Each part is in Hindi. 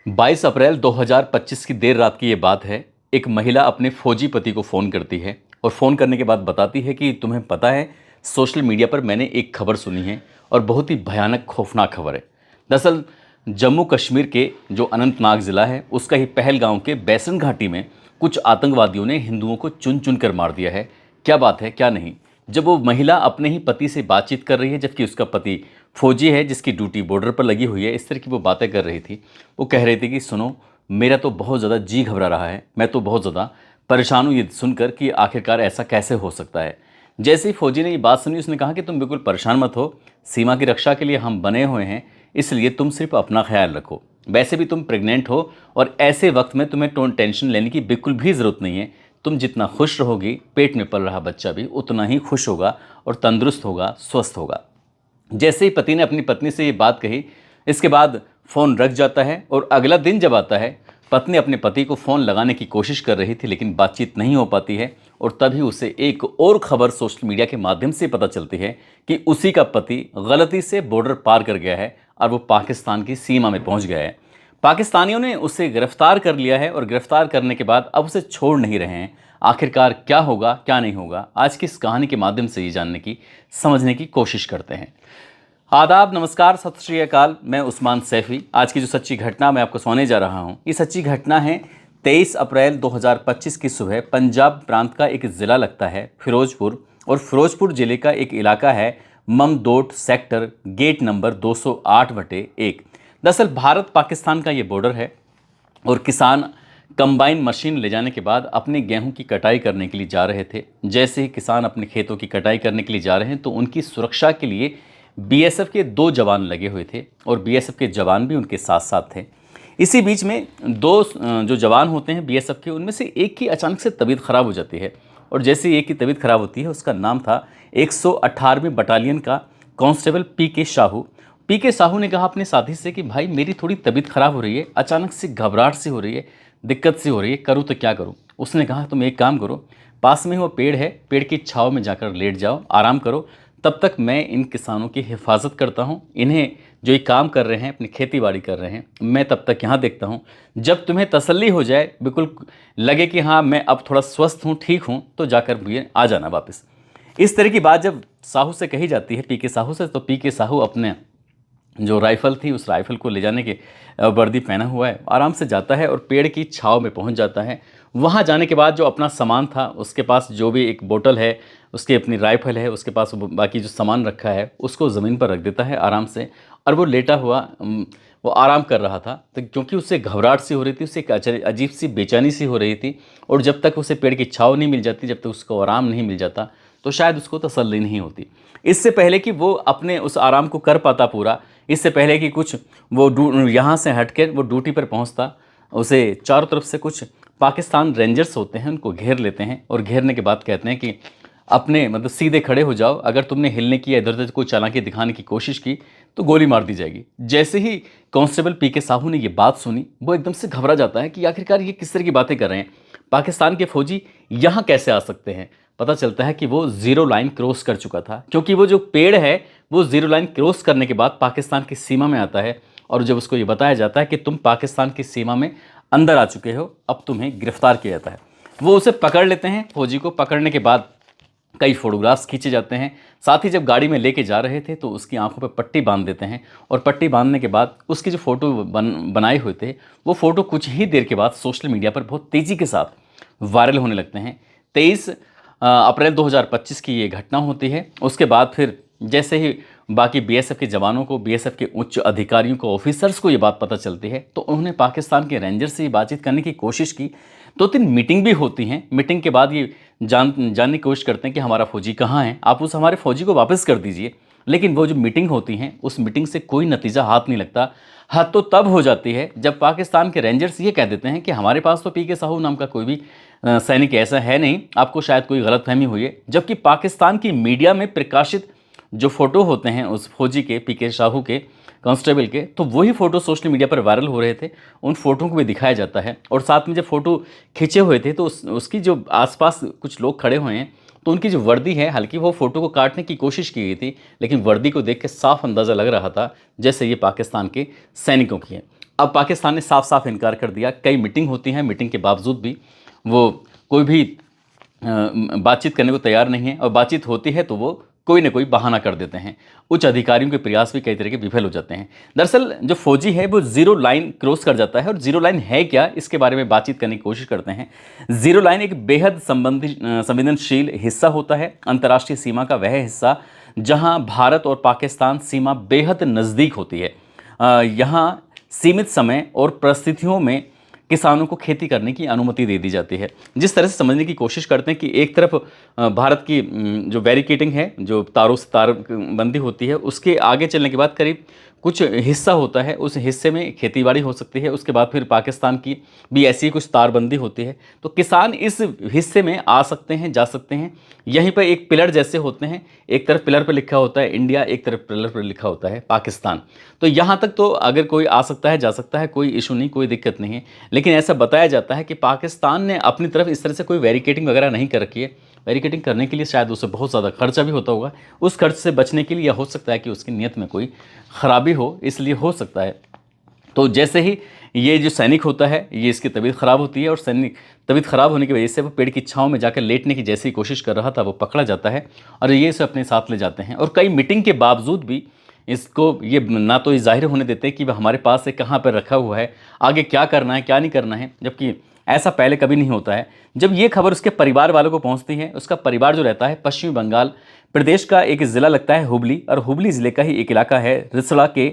22 अप्रैल 2025 की देर रात की ये बात है। एक महिला अपने फौजी पति को फ़ोन करती है और फ़ोन करने के बाद बताती है कि तुम्हें पता है, सोशल मीडिया पर मैंने एक खबर सुनी है और बहुत ही भयानक खौफनाक खबर है। दरअसल जम्मू कश्मीर के जो अनंतनाग ज़िला है उसका ही पहलगांव के बैसन घाटी में कुछ आतंकवादियों ने हिंदुओं को चुन चुन कर मार दिया है। क्या बात है क्या नहीं। जब वो महिला अपने ही पति से बातचीत कर रही है, जबकि उसका पति फौजी है जिसकी ड्यूटी बॉर्डर पर लगी हुई है, इस तरह की वो बातें कर रही थी। वो कह रही थी कि सुनो, मेरा तो बहुत ज़्यादा जी घबरा रहा है, मैं तो बहुत ज़्यादा परेशान हूँ ये सुनकर कि आखिरकार ऐसा कैसे हो सकता है। जैसे ही फौजी ने ये बात सुनी, उसने कहा कि तुम बिल्कुल परेशान मत हो, सीमा की रक्षा के लिए हम बने हुए हैं, इसलिए तुम सिर्फ अपना ख्याल रखो। वैसे भी तुम प्रेग्नेंट हो और ऐसे वक्त में तुम्हें टेंशन लेने की बिल्कुल भी ज़रूरत नहीं है। तुम जितना खुश रहोगी, पेट में पल रहा बच्चा भी उतना ही खुश होगा और तंदुरुस्त होगा, स्वस्थ होगा। जैसे ही पति ने अपनी पत्नी से ये बात कही, इसके बाद फ़ोन रख जाता है और अगला दिन जब आता है, पत्नी अपने पति को फ़ोन लगाने की कोशिश कर रही थी लेकिन बातचीत नहीं हो पाती है। और तभी उसे एक और खबर सोशल मीडिया के माध्यम से पता चलती है कि उसी का पति गलती से बॉर्डर पार कर गया है और वो पाकिस्तान की सीमा में पहुंच गया है। पाकिस्तानियों ने उसे गिरफ्तार कर लिया है और गिरफ्तार करने के बाद अब उसे छोड़ नहीं रहे हैं। आखिरकार क्या होगा क्या नहीं होगा, आज की इस कहानी के माध्यम से ये जानने की, समझने की कोशिश करते हैं। आदाब, नमस्कार, सत श्री अकाल। मैं उस्मान सैफ़ी। आज की जो सच्ची घटना मैं आपको सुनाने जा रहा हूँ, ये सच्ची घटना है 23 अप्रैल 2025 की सुबह। पंजाब प्रांत का एक ज़िला लगता है फिरोजपुर, और फिरोजपुर ज़िले का एक इलाका है ममदोट सेक्टर, गेट नंबर 208/1। दरअसल भारत पाकिस्तान का ये बॉर्डर है और किसान कंबाइन मशीन ले जाने के बाद अपने गेहूं की कटाई करने के लिए जा रहे थे। जैसे ही किसान अपने खेतों की कटाई करने के लिए जा रहे हैं तो उनकी सुरक्षा के लिए बीएसएफ के 2 जवान लगे हुए थे और बीएसएफ के जवान भी उनके साथ साथ थे। इसी बीच में 2 जो जवान होते हैं बीएसएफ के, उनमें से एक की अचानक से तबीयत ख़राब हो जाती है। और जैसे ही एक की तबीयत ख़राब होती है, उसका नाम था 118वीं बटालियन का कांस्टेबल पीके साहू। पीके साहू ने कहा अपने साथी से कि भाई मेरी थोड़ी तबीयत ख़राब हो रही है, अचानक से घबराहट सी हो रही है, दिक्कत सी हो रही है, करूँ तो क्या करूँ। उसने कहा तुम एक काम करो, पास में ही वो पेड़ है, पेड़ की छाँव में जाकर लेट जाओ, आराम करो, तब तक मैं इन किसानों की हिफाजत करता हूँ। इन्हें जो ये काम कर रहे हैं, अपनी खेती बाड़ी कर रहे हैं, मैं तब तक यहाँ देखता हूँ। जब तुम्हें तसल्ली हो जाए, बिल्कुल लगे कि हाँ मैं अब थोड़ा स्वस्थ हूँ, ठीक हूँ, तो जाकर मुझे आ जाना वापस। इस तरह की बात जब साहू से कही जाती है, पीके साहू से, तो पीके साहू अपने जो राइफ़ल थी उस राइफ़ल को ले जाने के वर्दी पहना हुआ है, आराम से जाता है और पेड़ की छाँव में पहुंच जाता है। वहां जाने के बाद जो अपना सामान था, उसके पास जो भी एक बोतल है, उसकी अपनी राइफ़ल है, उसके पास बाकी जो सामान रखा है उसको ज़मीन पर रख देता है आराम से। और वो लेटा हुआ वो आराम कर रहा था, तो क्योंकि उससे घबराहट सी हो रही थी, उससे एक अजीब सी बेचैनी सी हो रही थी। और जब तक उसे पेड़ की छाँव नहीं मिल जाती, जब तक उसको आराम नहीं मिल जाता, तो शायद उसको तसल्ली नहीं होती। इससे पहले कि वो अपने उस आराम को कर पाता पूरा, इससे पहले कि कुछ वो यहाँ से हट के वो ड्यूटी पर पहुँचता, उसे चारों तरफ से कुछ पाकिस्तान रेंजर्स होते हैं, उनको घेर लेते हैं और घेरने के बाद कहते हैं कि अपने मतलब सीधे खड़े हो जाओ, अगर तुमने हिलने की या इधर उधर कोई चालाकी दिखाने की कोशिश की तो गोली मार दी जाएगी। जैसे ही कांस्टेबल पीके साहू ने ये बात सुनी, वो एकदम से घबरा जाता है कि आखिरकार ये किस तरह की बातें कर रहे हैं, पाकिस्तान के फौजी यहाँ कैसे आ सकते हैं। पता चलता है कि वो ज़ीरो लाइन क्रॉस कर चुका था, क्योंकि वो जो पेड़ है वो ज़ीरो लाइन क्रॉस करने के बाद पाकिस्तान की सीमा में आता है। और जब उसको ये बताया जाता है कि तुम पाकिस्तान की सीमा में अंदर आ चुके हो, अब तुम्हें गिरफ्तार किया जाता है। वो उसे पकड़ लेते हैं। फौजी को पकड़ने के बाद कई फोटोग्राफ्स खींचे जाते हैं। साथ ही जब गाड़ी में लेके जा रहे थे तो उसकी आंखों पर पट्टी बांध देते हैं और पट्टी बांधने के बाद उसकी जो फ़ोटो बनाए हुए थे, वो फ़ोटो कुछ ही देर के बाद सोशल मीडिया पर बहुत तेज़ी के साथ वायरल होने लगते हैं। 23 अप्रैल 2025 की ये घटना होती है। उसके बाद फिर जैसे ही बाकी बीएसएफ के जवानों को, बीएसएफ के उच्च अधिकारियों को, ऑफिसर्स को ये बात पता चलती है, तो उन्होंने पाकिस्तान के रेंजर से ये बातचीत करने की कोशिश की। 2-3 मीटिंग भी होती हैं। मीटिंग के बाद ये जानने की कोशिश करते हैं कि हमारा फ़ौजी कहाँ है, आप उस हमारे फ़ौजी को वापस कर दीजिए। लेकिन वो जो मीटिंग होती हैं, उस मीटिंग से कोई नतीजा हाथ नहीं लगता। हद तो तब हो जाती है जब पाकिस्तान के रेंजर्स ये कह देते हैं कि हमारे पास तो पीके साहू नाम का कोई भी सैनिक ऐसा है नहीं, आपको शायद कोई गलतफहमी हुई है। जबकि पाकिस्तान की मीडिया में प्रकाशित जो फ़ोटो होते हैं उस फौजी के, पीके साहू के, कांस्टेबल के, तो वही फ़ोटो सोशल मीडिया पर वायरल हो रहे थे। उन फ़ोटो को भी दिखाया जाता है। और साथ में जब फ़ोटो खींचे हुए थे तो उसकी जो आसपास कुछ लोग खड़े हुए हैं, तो उनकी जो वर्दी है, हालांकि वो फ़ोटो को काटने की कोशिश की गई थी, लेकिन वर्दी को देख के साफ अंदाज़ा लग रहा था जैसे ये पाकिस्तान के सैनिकों की है। अब पाकिस्तान ने साफ साफ इनकार कर दिया। कई मीटिंग होती हैं, मीटिंग के बावजूद भी वो कोई भी बातचीत करने को तैयार नहीं है, और बातचीत होती है तो वो कोई ना कोई बहाना कर देते हैं। उच्च अधिकारियों के प्रयास भी कई तरह के विफल हो जाते हैं। दरअसल जो फौजी है वो जीरो लाइन क्रॉस कर जाता है, और जीरो लाइन है क्या, इसके बारे में बातचीत करने की कोशिश करते हैं। जीरो लाइन एक बेहद संवेदनशील हिस्सा होता है, अंतर्राष्ट्रीय सीमा का वह हिस्सा जहां भारत और पाकिस्तान सीमा बेहद नज़दीक होती है। यहाँ सीमित समय और परिस्थितियों में किसानों को खेती करने की अनुमति दे दी जाती है। जिस तरह से समझने की कोशिश करते हैं कि एक तरफ भारत की जो बैरिकेडिंग है, जो तारों से तारबंदी होती है, उसके आगे चलने के बाद करीब कुछ हिस्सा होता है, उस हिस्से में खेतीबाड़ी हो सकती है। उसके बाद फिर पाकिस्तान की भी ऐसी कुछ तारबंदी होती है, तो किसान इस हिस्से में आ सकते हैं, जा सकते हैं। यहीं पर एक पिलर जैसे होते हैं, एक तरफ पिलर पर लिखा होता है इंडिया, एक तरफ पिलर पर लिखा होता है पाकिस्तान। तो यहाँ तक तो अगर कोई आ सकता है, जा सकता है, कोई इशू नहीं, कोई दिक्कत नहीं है। लेकिन ऐसा बताया जाता है कि पाकिस्तान ने अपनी तरफ इस तरह से कोई बैरिकेडिंग वगैरह नहीं कर रखी है। बैरिकेडिंग करने के लिए शायद उसे बहुत ज़्यादा खर्चा भी होता होगा। उस खर्च से बचने के लिए, या हो सकता है कि उसकी नीयत में कोई ख़राबी हो, इसलिए हो सकता है। तो जैसे ही ये जो सैनिक होता है, ये इसकी तबीयत ख़राब होती है, और सैनिक तबीयत ख़राब होने की वजह से वो पेड़ की छांव में जाकर लेटने की जैसी कोशिश कर रहा था, वो पकड़ा जाता है और ये इसे अपने साथ ले जाते हैं। और कई मीटिंग के बावजूद भी इसको ये ना तो ये जाहिर होने देते कि वह हमारे पास से कहाँ पर रखा हुआ है, आगे क्या करना है, क्या नहीं करना है, जबकि ऐसा पहले कभी नहीं होता है। जब ये खबर उसके परिवार वालों को पहुंचती है, उसका परिवार जो रहता है पश्चिमी बंगाल प्रदेश का एक ज़िला लगता है हुबली, और हुबली ज़िले का ही एक इलाका है रिसड़ा के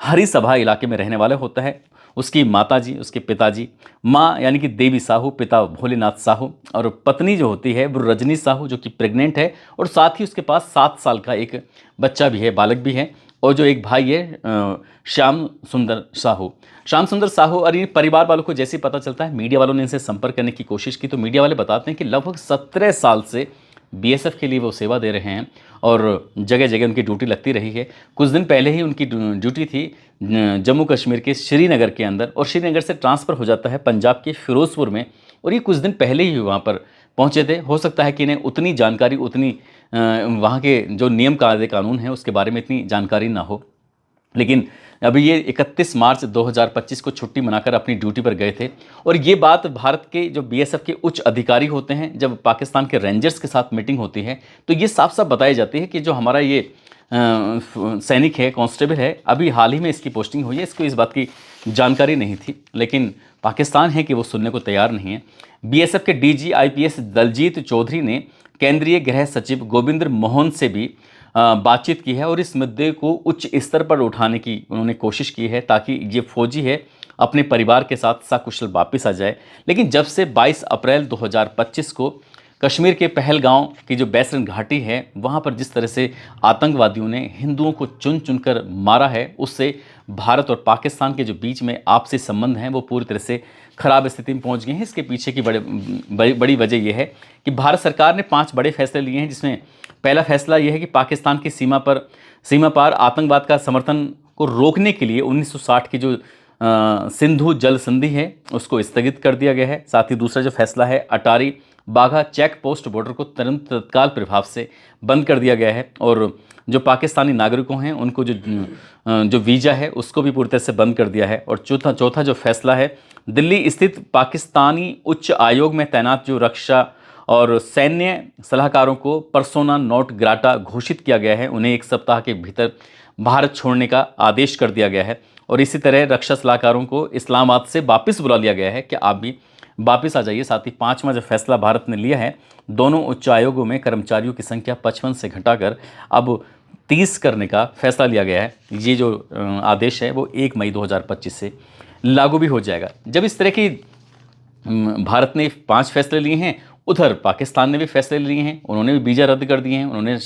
हरी सभा इलाके में रहने वाला होता है। उसकी माताजी, उसके पिताजी, माँ यानी कि देवी साहू, पिता भोलेनाथ साहू, और पत्नी जो होती है वो रजनी साहू, जो कि प्रेग्नेंट है, और साथ ही उसके पास 7 साल का एक बच्चा भी है, बालक भी है, और जो एक भाई है श्याम सुंदर साहू। श्याम सुंदर साहू और ये परिवार वालों को जैसे ही पता चलता है, मीडिया वालों ने इनसे संपर्क करने की कोशिश की, तो मीडिया वाले बताते हैं कि लगभग 17 साल से बीएसएफ के लिए वो सेवा दे रहे हैं, और जगह जगह उनकी ड्यूटी लगती रही है। कुछ दिन पहले ही उनकी ड्यूटी थी जम्मू कश्मीर के श्रीनगर के अंदर, और श्रीनगर से ट्रांसफ़र हो जाता है पंजाब के फिरोजपुर में, और ये कुछ दिन पहले ही वहाँ पर पहुँचे थे। हो सकता है कि इन्हें उतनी जानकारी, उतनी वहाँ के जो नियम कायदे कानून हैं उसके बारे में इतनी जानकारी ना हो, लेकिन अभी ये 31 मार्च 2025 को छुट्टी मनाकर अपनी ड्यूटी पर गए थे। और ये बात भारत के जो बीएसएफ के उच्च अधिकारी होते हैं, जब पाकिस्तान के रेंजर्स के साथ मीटिंग होती है, तो ये साफ साफ बताई जाती है कि जो हमारा ये सैनिक है, कांस्टेबल है, अभी हाल ही में इसकी पोस्टिंग हुई है, इसको इस बात की जानकारी नहीं थी, लेकिन पाकिस्तान है कि वो सुनने को तैयार नहीं है। बीएसएफ के डीजी आईपीएस दलजीत चौधरी ने केंद्रीय गृह सचिव गोविंद मोहन से भी बातचीत की है, और इस मुद्दे को उच्च स्तर पर उठाने की उन्होंने कोशिश की है, ताकि ये फौजी है अपने परिवार के साथ सकुशल वापस आ जाए। लेकिन जब से 22 अप्रैल 2025 को कश्मीर के पहलगांव की जो बैसरन घाटी है, वहाँ पर जिस तरह से आतंकवादियों ने हिंदुओं को चुन चुनकर मारा है, उससे भारत और पाकिस्तान के जो बीच में आपसी संबंध हैं वो पूरी तरह से खराब स्थिति में पहुँच गए हैं। इसके पीछे की बड़ी वजह यह है कि भारत सरकार ने 5 बड़े फैसले लिए हैं, जिसमें पहला फैसला यह है कि पाकिस्तान की सीमा पार आतंकवाद का समर्थन को रोकने के लिए 1960 की जो सिंधु जल संधि है उसको स्थगित कर दिया गया है। साथ ही दूसरा जो फैसला है, अटारी बाघा चेक पोस्ट बॉर्डर को तुरंत तत्काल प्रभाव से बंद कर दिया गया है, और जो पाकिस्तानी नागरिकों हैं उनको जो वीज़ा है उसको भी पूरी तरह से बंद कर दिया है। और चौथा जो फैसला है, दिल्ली स्थित पाकिस्तानी उच्च आयोग में तैनात जो रक्षा और सैन्य सलाहकारों को पर्सोना नॉट ग्राटा घोषित किया गया है, उन्हें 1 सप्ताह के भीतर भारत छोड़ने का आदेश कर दिया गया है। और इसी तरह रक्षा सलाहकारों को इस्लामाबाद से वापस बुला लिया गया है कि आप भी वापस आ जाइए। साथ ही 5वां जो फैसला भारत ने लिया है, दोनों उच्च आयोगों में कर्मचारियों की संख्या 55 से घटाकर अब 30 करने का फैसला लिया गया है। ये जो आदेश है वो 1 मई 2025 से लागू भी हो जाएगा। जब इस तरह की भारत ने 5 फैसले लिए हैं, उधर पाकिस्तान ने भी फैसले लिए हैं, उन्होंने भी वीज़ा रद्द कर दिए हैं, उन्होंने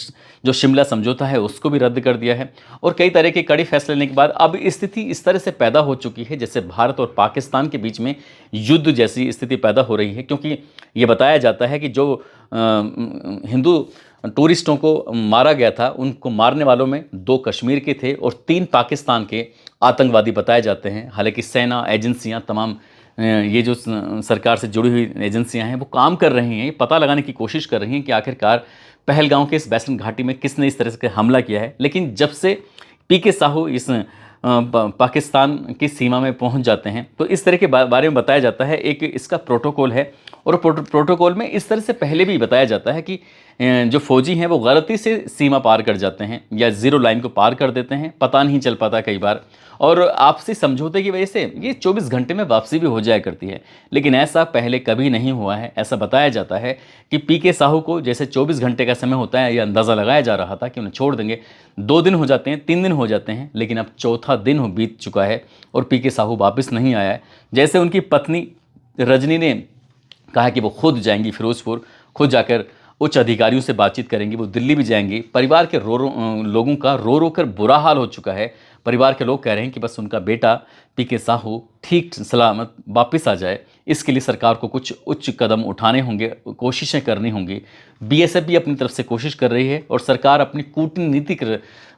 जो शिमला समझौता है उसको भी रद्द कर दिया है, और कई तरह के कड़े फैसले लेने के बाद अब स्थिति इस तरह से पैदा हो चुकी है जैसे भारत और पाकिस्तान के बीच में युद्ध जैसी स्थिति पैदा हो रही है। क्योंकि ये बताया जाता है कि जो हिंदू टूरिस्टों को मारा गया था, उनको मारने वालों में 2 कश्मीर के थे और 3 पाकिस्तान के आतंकवादी बताए जाते हैं। हालांकि सेना, एजेंसियां, तमाम ये जो सरकार से जुड़ी हुई एजेंसियां हैं वो काम कर रही हैं, ये पता लगाने की कोशिश कर रही हैं कि आखिरकार पहलगांव के इस बैसन घाटी में किसने इस तरह से हमला किया है। लेकिन जब से पीके साहू इस पाकिस्तान की सीमा में पहुंच जाते हैं। तो इस तरह के बारे में बताया जाता है, एक इसका प्रोटोकॉल है। और प्रोटोकॉल में इस तरह से पहले भी बताया जाता है कि जो फौजी हैं वो गलती से सीमा पार कर जाते हैं या ज़ीरो लाइन को पार कर देते हैं, पता नहीं चल पाता कई बार, और आपसी समझौते की वजह से ये 24 घंटे में वापसी भी हो जाया करती है। लेकिन ऐसा पहले कभी नहीं हुआ है। ऐसा बताया जाता है कि पीके साहू को जैसे 24 घंटे का समय होता है, यह अंदाज़ा लगाया जा रहा था कि उन्हें छोड़ देंगे, 2 दिन हो जाते हैं, 3 दिन हो जाते हैं, लेकिन अब चौथा दिन बीत चुका है और पीके साहू वापस नहीं आया है। जैसे उनकी पत्नी रजनी ने कहा कि वो खुद जाएंगी फिरोजपुर, खुद जाकर उच्च अधिकारियों से बातचीत करेंगी, वो दिल्ली भी जाएंगी। परिवार के लोगों का रो कर बुरा हाल हो चुका है। परिवार के लोग कह रहे हैं कि बस उनका बेटा पीके साहू ठीक सलामत वापस आ जाए। इसके लिए सरकार को कुछ उच्च कदम उठाने होंगे, कोशिशें करनी होंगी। बीएसएफ भी अपनी तरफ से कोशिश कर रही है और सरकार अपनी कूटनीतिक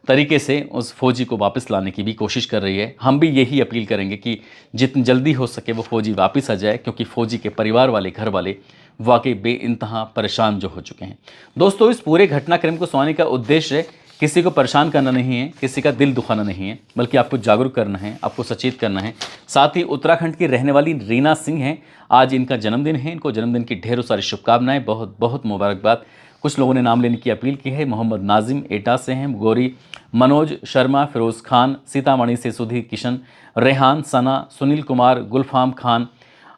तरीके से उस फौजी को वापस लाने की भी कोशिश कर रही है। हम भी यही अपील करेंगे कि जितनी जल्दी हो सके वो फौजी वापस आ जाए, क्योंकि फौजी के परिवार वाले, घर वाले वाकई बेइंतहा परेशान जो हो चुके हैं। दोस्तों, इस पूरे घटनाक्रम को सुनाने का उद्देश्य किसी को परेशान करना नहीं है, किसी का दिल दुखाना नहीं है, बल्कि आपको जागरूक करना है, आपको सचेत करना है। साथ ही उत्तराखंड की रहने वाली रीना सिंह हैं, आज इनका जन्मदिन है। इनको जन्मदिन की ढेरों सारी शुभकामनाएं, बहुत बहुत मुबारकबाद। कुछ लोगों ने नाम लेने की अपील की है। मोहम्मद नाजिम एटा से हैं, गौरी मनोज शर्मा, फिरोज़ खान सीतामढ़ी से, सुधीर किशन, रेहान सना, सुनील कुमार, गुलफाम खान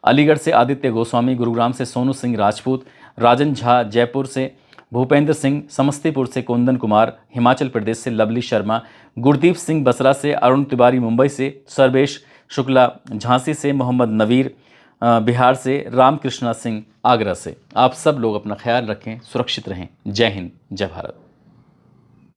अलीगढ़ से, आदित्य गोस्वामी गुरुग्राम से, सोनू सिंह राजपूत, राजन झा जयपुर से, भूपेंद्र सिंह समस्तीपुर से, कुंदन कुमार हिमाचल प्रदेश से, लवली शर्मा, गुरदीप सिंह बसरा से, अरुण तिवारी मुंबई से, सर्वेश शुक्ला झांसी से, मोहम्मद नवीर बिहार से, रामकृष्णा सिंह आगरा से। आप सब लोग अपना ख्याल रखें, सुरक्षित रहें। जय हिंद, जय भारत।